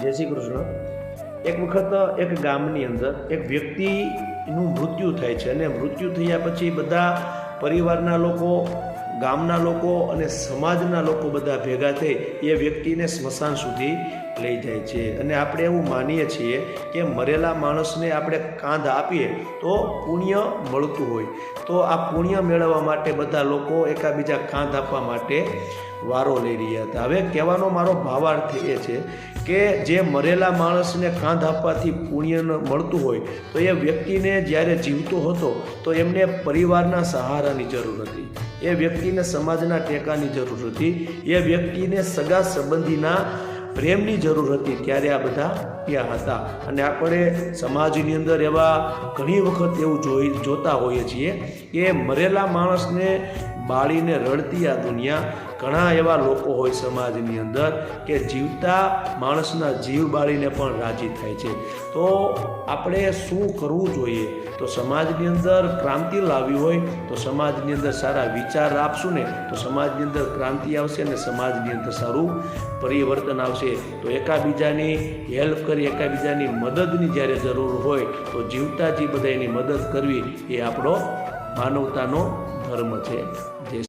જય શ્રી કૃષ્ણ. એક વખત એક ગામની અંદર એક વ્યક્તિનું મૃત્યુ થાય છે અને મૃત્યુ થયા પછી બધા પરિવારના લોકો, ગામના લોકો અને સમાજના લોકો બધા ભેગા થઈ એ વ્યક્તિને સ્મશાન સુધી લઈ જાય છે. અને આપણે એવું માનીએ છીએ કે મરેલા માણસને આપણે કાંધ આપીએ તો પુણ્ય મળતું હોય. તો આ પુણ્ય મેળવવા માટે બધા લોકો એકાબીજા કાંધ આપવા માટે વારો લઈ રહ્યા હતા. હવે કહેવાનો મારો ભાવાર્થ એ છે કે જે મરેલા માણસને કાંધ આપવાથી પુણ્ય મળતું હોય તો એ વ્યક્તિને જ્યારે જીવતો હતો તો એમને પરિવારના સહારાની જરૂર હતી, એ વ્યક્તિને સમાજના ટેકાની જરૂર હતી, એ વ્યક્તિને સગા સંબંધીના પ્રેમની જરૂર હતી. ત્યારે આ બધા ત્યાં હતા. અને આપણે સમાજની અંદર એવા ઘણી વખત એવું જોતા હોઈએ છીએ કે મરેલા માણસને બાળીને રડતી આ દુનિયા. ઘણા એવા લોકો હોય સમાજની અંદર કે જીવતા માણસના જીવ બાળીને પણ રાજી થાય છે. તો આપણે શું કરવું જોઈએ? તો સમાજની અંદર ક્રાંતિ લાવવી હોય તો સમાજની અંદર સારા વિચાર આપશું ને તો સમાજની અંદર ક્રાંતિ આવશે અને સમાજની અંદર સારું પરિવર્તન આવશે. તો એકાબીજાની હેલ્પ કરી, એકાબીજાની મદદની જ્યારે જરૂર હોય તો જીવતા જ બધાની મદદ કરવી એ આપણો માનવતાનો ધર્મ છે.